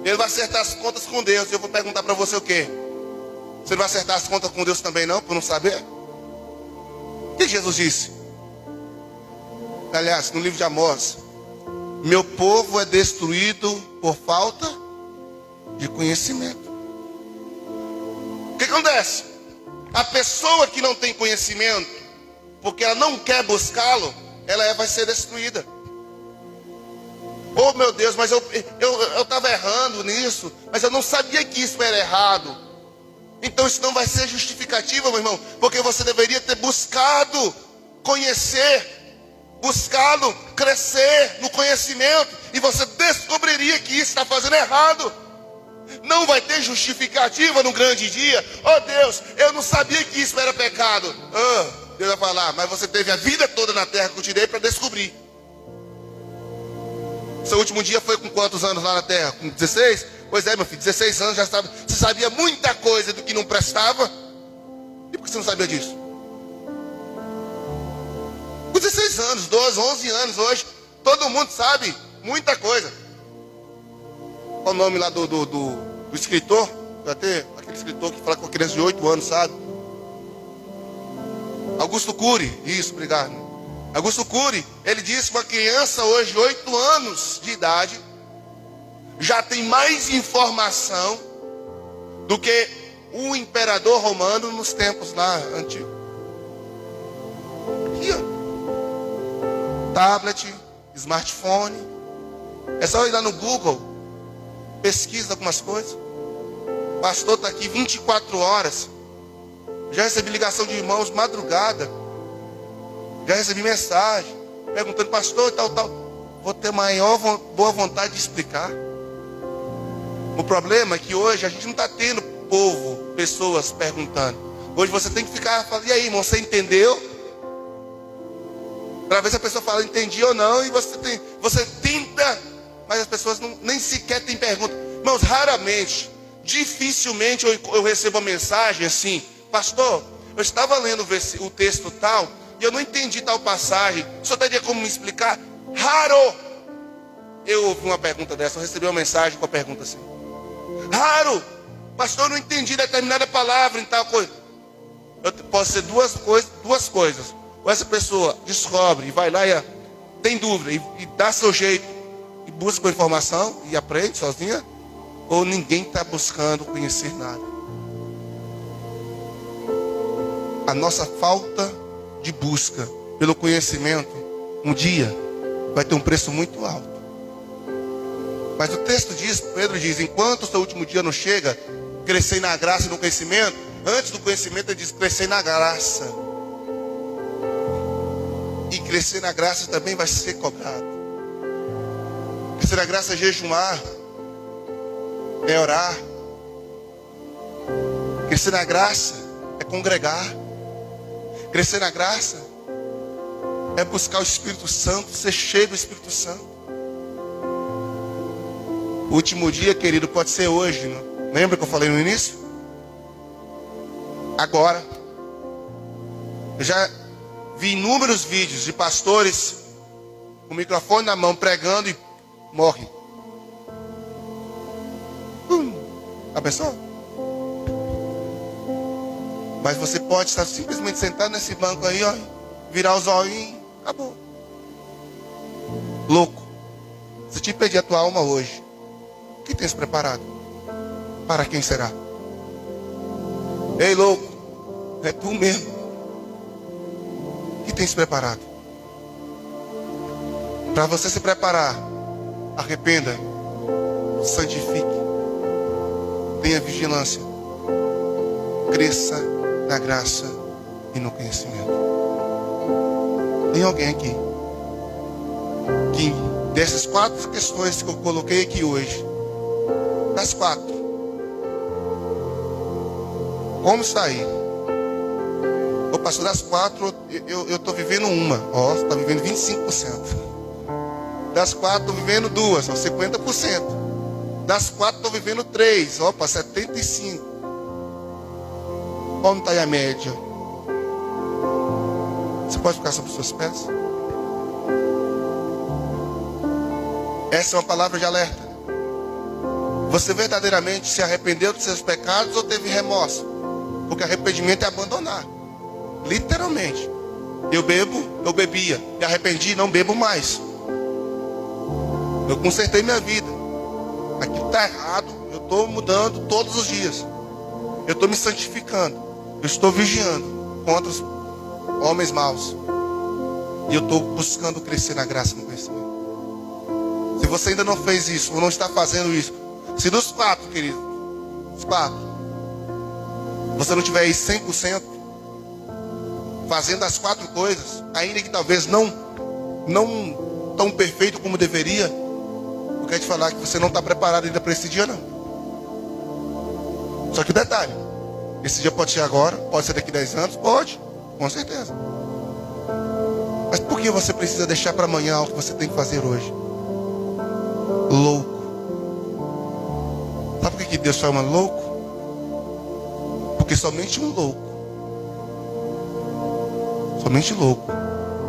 S1: Ele vai acertar as contas com Deus. Eu vou perguntar para você o quê? Você não vai acertar as contas com Deus também não, por não saber? O que Jesus disse? Aliás, no livro de Amós: meu povo é destruído por falta de conhecimento. O que acontece? A pessoa que não tem conhecimento, porque ela não quer buscá-lo, ela vai ser destruída. Oh meu Deus, mas eu estava errando nisso, mas eu não sabia que isso era errado. Então isso não vai ser justificativa, meu irmão, porque você deveria ter buscado conhecer, buscado crescer no conhecimento, e você descobriria que isso está fazendo errado. Não vai ter justificativa no grande dia. Oh Deus, eu não sabia que isso era pecado. Deus vai falar, mas você teve a vida toda na terra que eu te dei para descobrir. Seu último dia foi com quantos anos lá na terra? Com 16? Pois é, meu filho, 16 anos já sabe. Você sabia muita coisa do que não prestava. E por que você não sabia disso? Com 16 anos, 12, 11 anos hoje, todo mundo sabe muita coisa. Qual o nome lá do escritor? Até aquele escritor que fala com a criança de 8 anos, sabe? Augusto Cury. Isso, obrigado. Augusto Cury, ele disse que uma criança hoje, 8 anos de idade, já tem mais informação do que o imperador romano nos tempos lá antigos. Aqui, ó. Tablet, smartphone. É só ir lá no Google, pesquisa algumas coisas. O pastor está aqui 24 horas. Já recebi ligação de irmãos de madrugada. Já recebi mensagem perguntando, pastor, tal. Vou ter maior boa vontade de explicar. O problema é que hoje a gente não está tendo pessoas perguntando. Hoje você tem que ficar falando, e aí, irmão, você entendeu? Para ver se a pessoa fala, entendi ou não. E você tenta, mas as pessoas nem sequer têm pergunta. Irmãos, raramente, dificilmente eu recebo uma mensagem assim, pastor, eu estava lendo o texto tal, e eu não entendi tal passagem. O senhor teria como me explicar? Raro eu ouvi uma pergunta dessa. Eu recebi uma mensagem com a pergunta assim: raro, pastor, eu não entendi determinada palavra em tal coisa. Pode ser duas coisas. Ou essa pessoa descobre e vai lá e tem dúvida e dá seu jeito e busca a informação e aprende sozinha, ou ninguém está buscando conhecer nada. A nossa falta de busca pelo conhecimento, um dia vai ter um preço muito alto. Mas o texto diz, Pedro diz, enquanto o seu último dia não chega, crescei na graça e no conhecimento. Antes do conhecimento ele diz, crescei na graça. E crescer na graça também vai ser cobrado. Crescer na graça é jejuar, é orar. Crescer na graça é congregar. Crescer na graça é buscar o Espírito Santo, ser cheio do Espírito Santo. O último dia, querido, pode ser hoje, não? Lembra que eu falei no início? Agora. Eu já vi inúmeros vídeos de pastores com o microfone na mão pregando e morrem. A pessoa? Mas você pode estar simplesmente sentado nesse banco aí, ó, virar os olhinhos, acabou. Louco. Se te pedir a tua alma hoje, o que tens preparado? Para quem será? Ei, louco, é tu mesmo. O que tens preparado? Para você se preparar, arrependa, santifique, tenha vigilância, cresça na graça e no conhecimento. Tem alguém aqui que dessas 4 questões que eu coloquei aqui hoje, das 4, Como está aí? Ô pastor, das 4 eu estou vivendo uma. Ó, você está vivendo 25%. Das 4 estou vivendo 2, ó, 50%. Das 4 estou vivendo 3, opa, 75%. Como está aí a média? Você pode ficar sobre os seus pés? Essa é uma palavra de alerta. Você verdadeiramente se arrependeu dos seus pecados ou teve remorso? Porque arrependimento é abandonar. Literalmente. Eu bebia. Me arrependi, não bebo mais. Eu consertei minha vida. Aquilo está errado. Eu estou mudando todos os dias. Eu estou me santificando. Eu estou vigiando contra os homens maus. E eu estou buscando crescer na graça e no conhecimento. Se você ainda não fez isso, ou não está fazendo isso, se dos 4, querido, os 4, você não tiver aí 100%, fazendo as 4 coisas, ainda que talvez não tão perfeito como deveria, eu quero te falar que você não está preparado ainda para esse dia, não. Só que detalhe, esse dia pode ser agora, pode ser daqui a 10 anos, pode, com certeza. Mas por que você precisa deixar para amanhã algo que você tem que fazer hoje? Louco. Sabe por que Deus chama louco? Porque somente um louco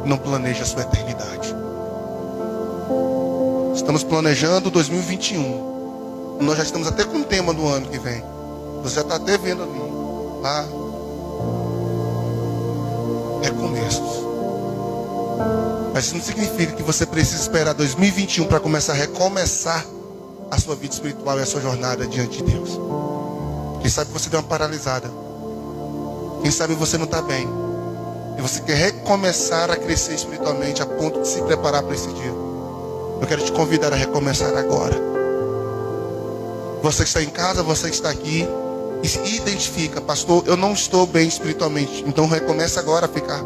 S1: não planeja a sua eternidade. Estamos planejando 2021. Nós já estamos até com o tema do ano que vem. Você já está até vendo ali. Lá. Recomeços. Mas isso não significa que você precisa esperar 2021 para começar a recomeçar a sua vida espiritual e a sua jornada diante de Deus. Quem sabe você deu uma paralisada. Quem sabe você não está bem. E você quer recomeçar a crescer espiritualmente a ponto de se preparar para esse dia. Eu quero te convidar a recomeçar agora. Você que está em casa, você que está aqui, e se identifica: pastor, eu não estou bem espiritualmente. Então recomeça agora a ficar.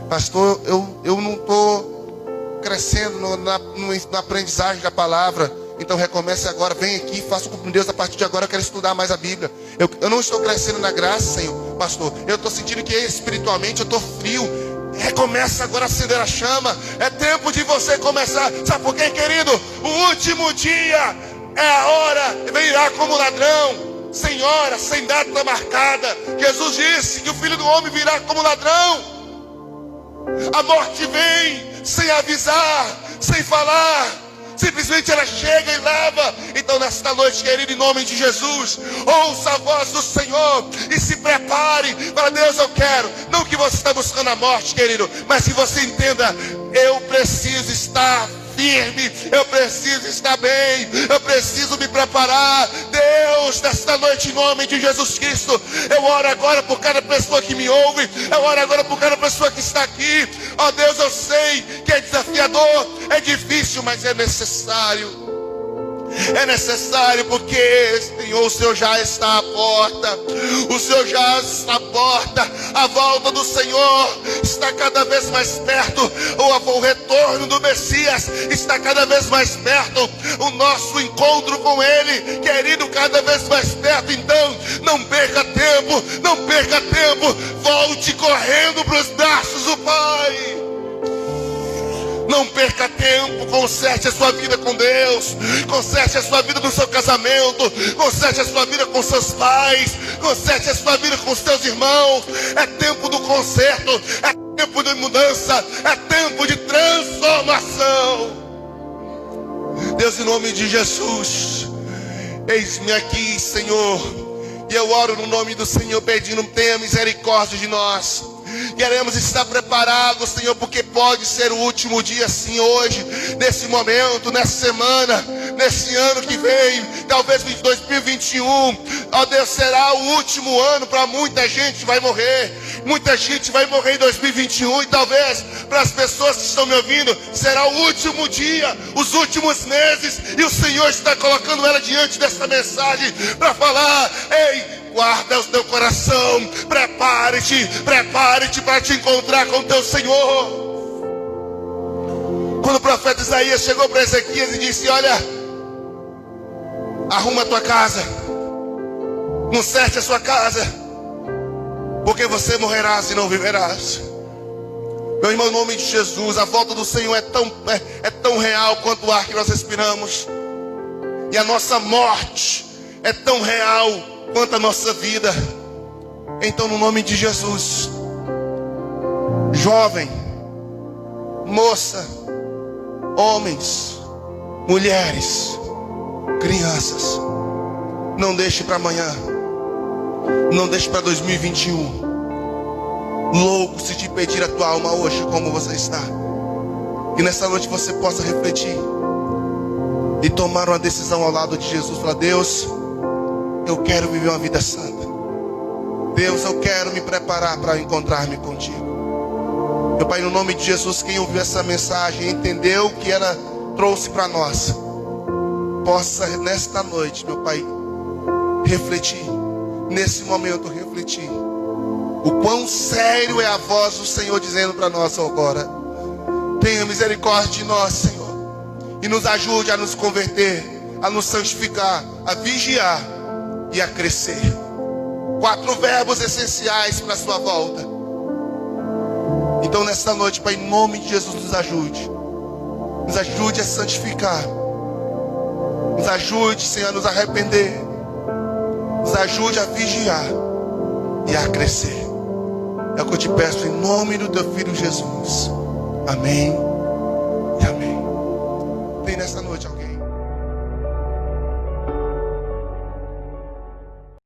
S1: Pastor, eu não estou crescendo na aprendizagem da palavra. Então recomece agora, vem aqui, faça com Deus. A partir de agora eu quero estudar mais a Bíblia. Eu não estou crescendo na graça, Senhor. Pastor, eu estou sentindo que espiritualmente eu estou frio. Recomeça agora a acender a chama. É tempo de você começar. Sabe por quê, querido? O último dia é a hora. Virá como ladrão, sem hora, sem data marcada. Jesus disse que o Filho do Homem virá como ladrão. A morte vem sem avisar, sem falar. Simplesmente ela chega e leva. Então nesta noite, querido, em nome de Jesus, ouça a voz do Senhor e se prepare para Deus. Eu quero, não que você está buscando a morte, querido, mas que você entenda: eu preciso estar firme, eu preciso estar bem, eu preciso me preparar. Deus, nesta noite, em nome de Jesus Cristo, eu oro agora por cada pessoa que me ouve, eu oro agora por cada pessoa que está aqui. Ó Deus, eu sei que é desafiador, é difícil, mas é necessário. É necessário, porque Senhor, o Senhor já está à porta. O Senhor já está à porta. A volta do Senhor está cada vez mais perto. O retorno do Messias está cada vez mais perto. O nosso encontro com Ele, querido, cada vez mais perto. Então não perca tempo, não perca tempo. Volte correndo para os braços do Pai. Não perca tempo, conserte a sua vida com Deus, conserte a sua vida no seu casamento, conserte a sua vida com seus pais, conserte a sua vida com seus irmãos. É tempo do conserto, é tempo de mudança, é tempo de transformação. Deus, em nome de Jesus, eis-me aqui, Senhor, e eu oro no nome do Senhor pedindo: tenha misericórdia de nós. Queremos estar preparados, Senhor, porque pode ser o último dia, sim, hoje, nesse momento, nessa semana, nesse ano que vem, talvez 2021, ó Deus, será o último ano. Para muita gente vai morrer, muita gente vai morrer em 2021, e talvez para as pessoas que estão me ouvindo, será o último dia, os últimos meses, e o Senhor está colocando ela diante dessa mensagem para falar: ei, guarda o teu coração, prepare-te para te encontrar com o teu Senhor. Quando o profeta Isaías chegou para Ezequias e disse: olha, arruma a tua casa, conserte a sua casa, porque você morrerás e não viverás. Meu irmão, em nome de Jesus, a volta do Senhor é tão real quanto o ar que nós respiramos. E a nossa morte é tão real quanto a nossa vida. Então, no nome de Jesus, jovem, moça, homens, mulheres, crianças, não deixe para amanhã, não deixe para 2021. Louco se te pedir a tua alma hoje como você está. E nessa noite você possa refletir e tomar uma decisão ao lado de Jesus. Falar: Deus, eu quero viver uma vida santa. Deus, eu quero me preparar para encontrar-me contigo. Meu Pai, no nome de Jesus, quem ouviu essa mensagem e entendeu o que ela trouxe para nós, possa nesta noite, meu Pai, refletir. Nesse momento refletir o quão sério é a voz do Senhor dizendo para nós agora: tenha misericórdia de nós, Senhor, e nos ajude a nos converter, a nos santificar, a vigiar e a crescer. 4 verbos essenciais para a sua volta. Então nessa noite, Pai, em nome de Jesus, nos ajude. Nos ajude a santificar. Nos ajude, Senhor, a nos arrepender. Nos ajude a vigiar e a crescer. É o que eu te peço em nome do teu Filho Jesus. Amém e amém. Tem nessa noite